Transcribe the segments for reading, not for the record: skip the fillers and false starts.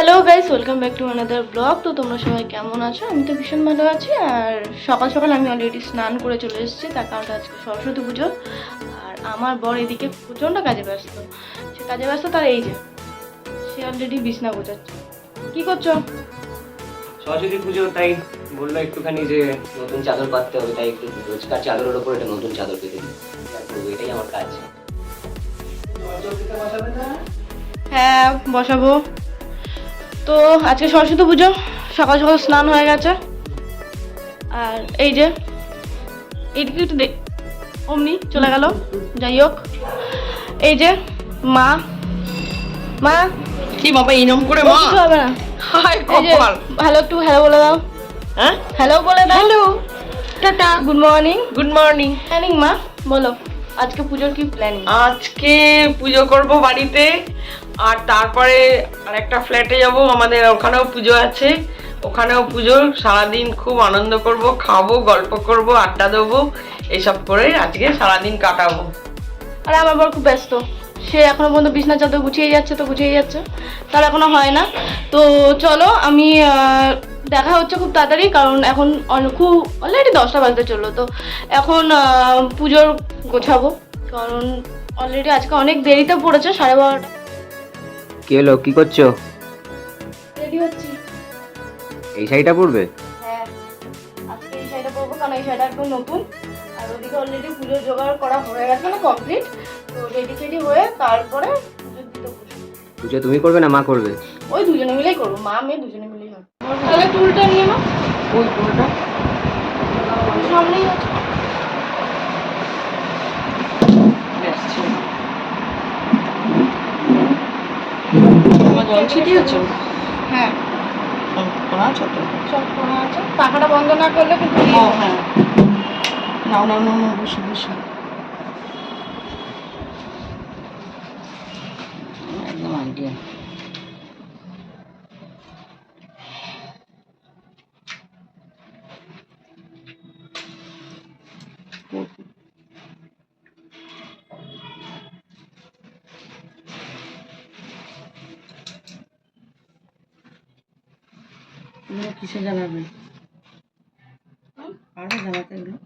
Hello guys, welcome back to another blog. তো তোমরা সবাই কেমন আছো? আমি তো ভীষণ ভালো আছি। আর সকাল সকাল আমি অলরেডি স্নান করে চলে এসেছি, তার কারণটা আজকে সরস্বতী পুজো। আর আমার বর এদিকে প্রচণ্ড কাজে ব্যস্ত। সে কাজে ব্যস্ত, তার এই যে সে অলরেডি বিছনা গোছাচ্ছে। কি করছো? সরস্বতী পুজো, তাই বললো একটুখানি যে নতুন চাদর পাততে হবে, তাই একটু রোজকার চাদরের ওপর একটা নতুন চাদর পেতে দিই। আর করবো, এটাই আমার কাজ। হ্যাঁ, বসাবো। তো আজকে সরস্বতী পুজো, সকাল সকাল স্নান হয়ে গেছে। আর এই যে এইদিকে একটু অমনি চলে গেল। যাই হোক, এই যে মা মা কি বাবা ইনম করে মা? কিছু হবে না। হাই এই যে কপাল। হ্যালো, একটু হ্যালো বলে দাও। হ্যাঁ, হ্যালো বলে দাও। Hello, tata, good morning. Good morning. Planning মা, বলো আজকে পুজোর কি প্ল্যানিং? আজকে পুজো করব বাড়িতে, আর তারপরে আরেকটা ফ্ল্যাটে যাব, আমাদের ওখানেও পুজো আছে। ওখানেও পুজো, সারাদিন খুব আনন্দ করব, খাবো, গল্প করব, আড্ডা দেবো, এসব করে আজকে সারাদিন কাটাবো। আরে আমার বর খুব ব্যস্ত, সে এখনো পর্যন্ত বিছনা চাদর গুছিয়ে যাচ্ছে, তো গুছিয়ে যাচ্ছে, তার এখনো হয় না। তো চলো, আমি দেখা হচ্ছে খুব তাড়াতাড়ি, কারণ এখন খুব অলরেডি 10টা বাজতে চললো। তো এখন পুজোর গোছাবো, কারণ অলরেডি আজকে অনেক দেরিতে পড়েছে, 12:30। কি হলো, কি করছো? রেডি হচ্ছি। এই শাড়িটা পরবে? হ্যাঁ, আজকে এই শাড়িটা পরবো, কারণ এই শাড়িটা একদম নতুন। আর ওদিকে অলরেডি পুজোর জোগাড় করা হয়ে গেছে, মানে কমপ্লিট। তো রেডি টেডি হয়ে তারপরে পুজো দিতে বসবো। পুজো তুমি করবে না মা করবে? ওই দুজনে মিলেই করবো, মা মেয়ে দুজনে মিলেই হবে। তাহলে টুলটা নিয়ে নাও। ওই পুরোটা সামনেই আছে। ব্যাস ছিল। তোমার জল ছিটিয়েছো? হ্যাঁ, সব করা আছে তো? সব করা আছে। পাখাটা বন্ধ না করলে কিন্তু ও হ্যাঁ, নাও নাও নাও নাও, বসো বসো। একদম আইডিয়া। এগুলো কিসে জ্বালাবে? পারবে জ্বালাতে এগুলো?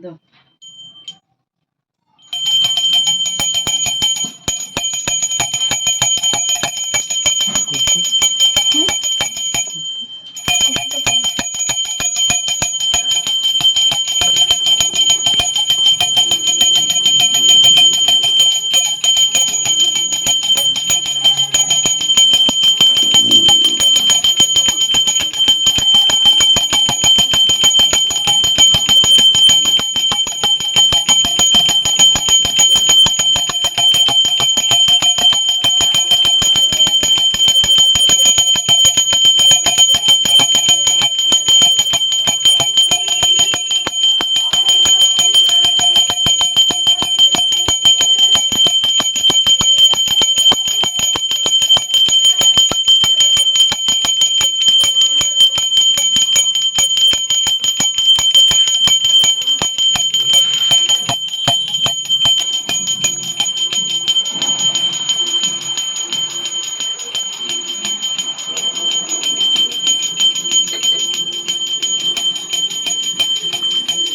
দাও।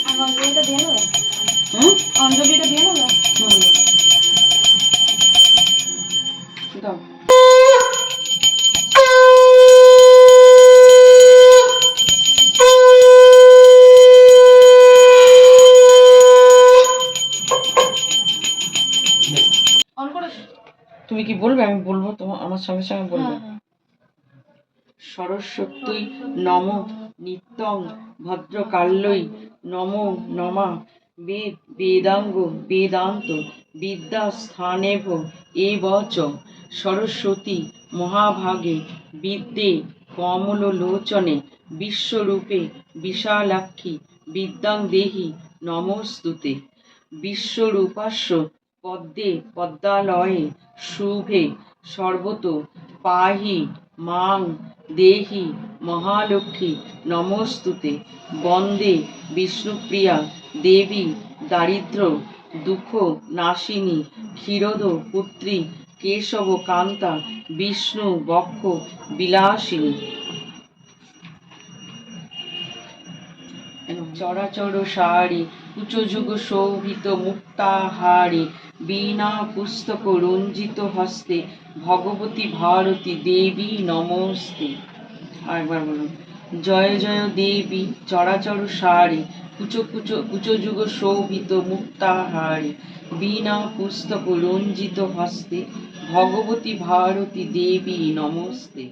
আর অঞ্জলিটা দিয়ে নেবে? হুম, অঞ্জলিটা দিয়ে নেবে? হুম, দাও। অন করেছো? তুমি কি বলবে? আমি বলবো, তোমার আমার সঙ্গে সঙ্গে বলবে। হ্যাঁ। সরস্বতী নম নিত্যং ভদ্রকাল্যই নম নমা বেদ বেদাঙ্গ বেদান্ত বিদ্যা স্থানেভ এবচ সরস্বতী মহাভাগে বিদ্যে কমললোচনে বিশ্বরূপে বিশালাক্ষী বিদ্যাং দেহি নমস্তুতে। বিশ্বরূপাস্য পদ্মে পদ্মালয়ে শুভে সর্বত পাহি মাং দেহি মহালক্ষ্মী নমস্তুতে। বন্দে বিষ্ণুপ্রিয়া দেবী দারিদ্র দুঃখ নাশিনী ক্ষীরদ পুত্রী কেশব কান্তা বিষ্ণু বক্ষ বিলাসিনী। চরাচর সারি কুচযুগ শোভিত মুক্তাহারি বীণা পুস্তক রঞ্জিত হস্তে ভগবতী ভারতী দেবী নমস্তে। আরেকবার বলুন, জয় জয় দেবী চরাচর সারি কুচযুগ শোভিত মুক্তাহারি বীণা পুস্তক রঞ্জিত হস্তে ভগবতী ভারতী দেবী নমস্তে।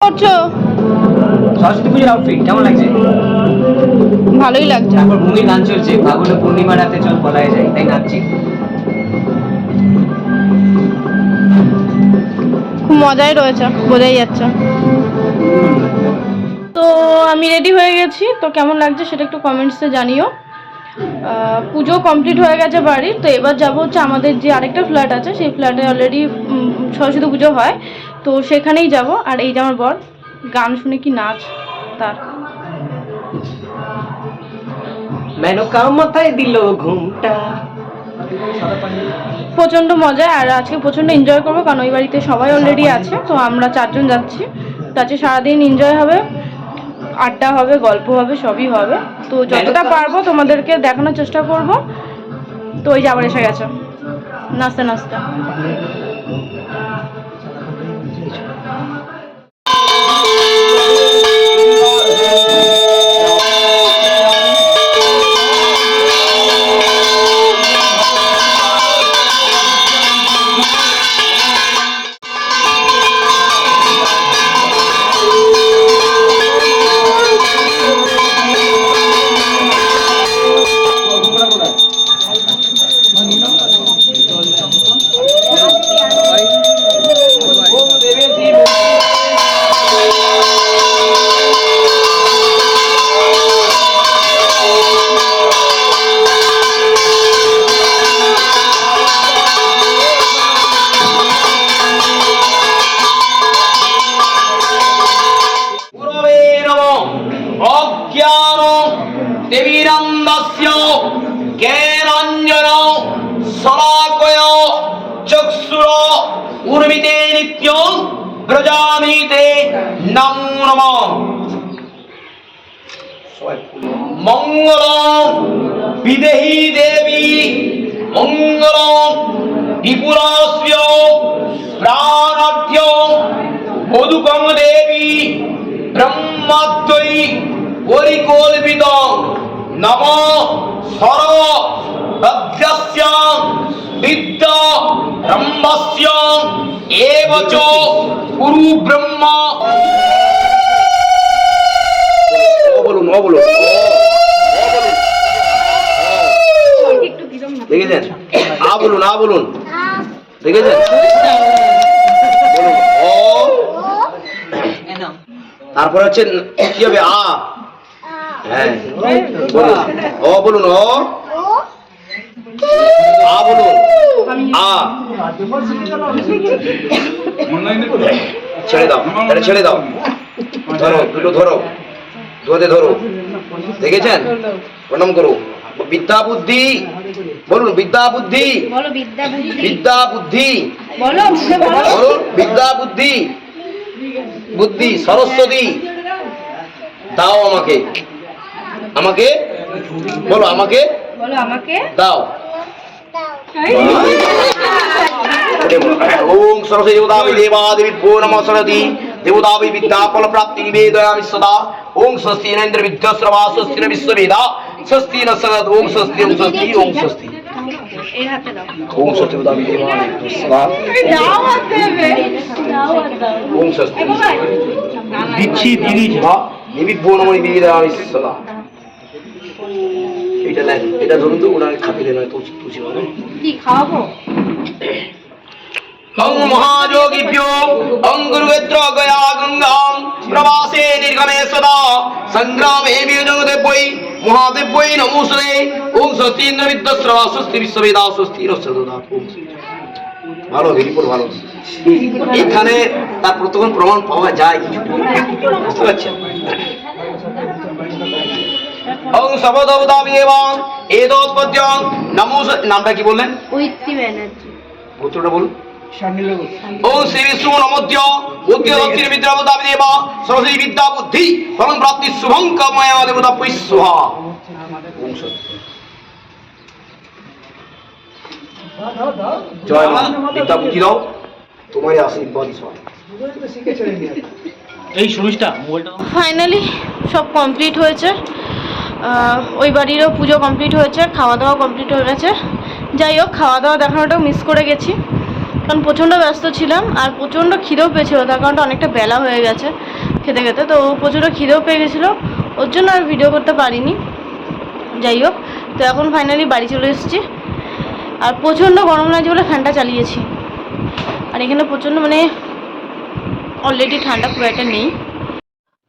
করছো? সরস্বতী পুজোর আউটফিট কেমন লাগছে? ভালোই লাগছে। তারপর ভূমির গান চলছে, ভাবলো পূর্ণিমা রাতে চল পলায় যায়, তাই নাচছি। খুব মজাই রয়েছে, বোঝাই যাচ্ছে। তো আমি রেডি হয়ে গেছি, তো কেমন লাগছে সেটা একটু কমেন্টসে জানিও। পুজো কমপ্লিট হয়ে গেছে বাড়ির, তো এবার যাবো হচ্ছে আমাদের যে আরেকটা ফ্ল্যাট আছে, সেই ফ্ল্যাটে অলরেডি সরস্বতী পুজো হয়, তো সেখানেই যাব। আর এই যে আমার বর, গান শুনে কি নাচ তার। মেনকা মাথায় দিল ঘুমটা। প্রচণ্ড মজা, আর আজকে প্রচণ্ড এনজয় করবো, কারণ ওই বাড়িতে সবাই অলরেডি আছে, তো আমরা 4 জন যাচ্ছি। তো আজকে সারাদিন এনজয় হবে, আড্ডা হবে, গল্প হবে, সবই হবে। তো যতটা পারবো তোমাদেরকে দেখানোর চেষ্টা করব। তো ওই যে আবার এসে গেছে নাচতে নাচতে। দেবীরন্দস্য জ্ঞানাঞ্জন শলাকয় চক্ষুর উর্মিতে নিত্যং ব্রজামিতে নমো নমঃ। মঙ্গলং বিদেহি দেবী মঙ্গলং ত্রিপুরাস্য প্রাণাঢ্য মধুকং দেবী ব্রহ্মাদ্বৈ পরিকল্পিত নম সর্ব ভদ্রস্য বিদ্যা ব্রহ্মস্য এব চ গুরু ব্রহ্মা। বলুন, দেখেছেন? বলুন অ, তারপরে হচ্ছে কি হবে? আ। হ্যাঁ বলুন অ, বলুন অ, আ বলুন, আ। ছেড়ে দাও, এটা ছেড়ে দাও, ধরো, দুটো ধরো, দুহাতে ধরো, দেখেছেন? প্রণাম করো। বিদ্যা বুদ্ধি বলুন, বিদ্যা বুদ্ধি, বলো বিদ্যা বুদ্ধি, বিদ্যা বুদ্ধি বলো বলুন, বিদ্যা বুদ্ধি, বুদ্ধি সরস্বতী দাও আমাকে, আমাকে বলো, আমাকে বলো আমাকে দাও। ওম সরস্বতী দেবতাভি দেবাদেবী ভো নমঃ সরস্বতী দেবতাভি বিদ্যা ফল প্রাপ্তি নিবেদয়ামি সদা। ওম স্বস্তি ইন্দ্র বিদ্যাশ্রবা স্বস্তি ন বিশ্ববেদা স্বস্তি ন সরদ। ওম স্বস্তি, ওম স্বস্তি, ওম স্বস্তি। এই হাতে দাও, ওম স্বস্তি দেবতাভি দেবাদেবী সদা। দাও হাতে দেবে, দাও হাতে দাও। ওম স্বস্তি দিচ্ছি দিদি দেবী ভো নমঃ নিবেদয়ামি সদা। এটা নেন, এটা ধরুন তো, ওনাকে খাপিয়ে দেন, তুলসী হবে। কি খাওয়াবো? অং মহাযোগীভ্যো অং গুরুবেত্র গয়া গঙ্গাং প্রবাসে নির্গমে সদা সংগ্রামে বিজগদেবৈ মহাদেবৈ নমোস্তে। ওং স্বস্তি ইন্দ্র বিদ্যাশ্রবা স্বস্তি বিশ্ববেদা স্বস্তি নঃসদা। ভালো, রিপোর্ট ভালো। এখানে তার প্রথম প্রমাণ পাওয়া যায় কিছু, বুঝতে পারছেন? ওং সবদেবতাভি দেবাং এতৎপদ্যং নমো। নামটা কি বললেন? উইত্তি ব্যানার্জি। গোত্রটা বলুন। ওম শ্রী বিষ্ণু নমোদ্য বুদ্ধি দক্ষিণ বিদ্যাবতাভি দেবা সরস্বতী বিদ্যা বুদ্ধি ফলং প্রাপ্তি শুভং কাময়া দেবতা পৈস্বহা। জয় মা, বিদ্যা বুদ্ধি দাও, তোমারই আশীর্বাদ সব। এই সুমিষ্টা মোবাইলটা ফাইনালি সব কমপ্লিট হয়েছে। ওই বাড়িরও পুজো কমপ্লিট হয়েছে, খাওয়া দাওয়া কমপ্লিট হয়ে গেছে। যাই হোক, খাওয়া দাওয়া দেখানোটাও মিস করে গেছি, কারণ প্রচণ্ড ব্যস্ত ছিলাম আর প্রচণ্ড খিদেও পেয়েছিলো, তার কারণটা অনেকটা বেলা হয়ে গেছে খেতে খেতে, তো প্রচণ্ড খিদেও পেয়ে গেছিলো, ওর জন্য আর ভিডিও করতে পারিনি। যাই হোক, তো এখন ফাইনালি বাড়ি চলে এসেছি, আর প্রচণ্ড গরম লাগছে বলে ফ্যানটা চালিয়েছি। আর এখানে প্রচণ্ড মানে অলরেডি ঠান্ডা খুব একটা নেই।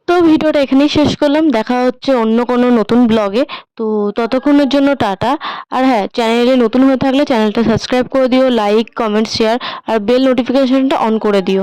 তো ভিডিওটা এখানেই শেষ করলাম, দেখা হচ্ছে অন্য কোনো নতুন ব্লগে। তো ততক্ষণের জন্য টাটা। আর হ্যাঁ, চ্যানেলে নতুন হয়ে থাকলে চ্যানেলটা সাবস্ক্রাইব করে দিও, লাইক কমেন্ট শেয়ার আর বেল নোটিফিকেশনটা অন করে দিও।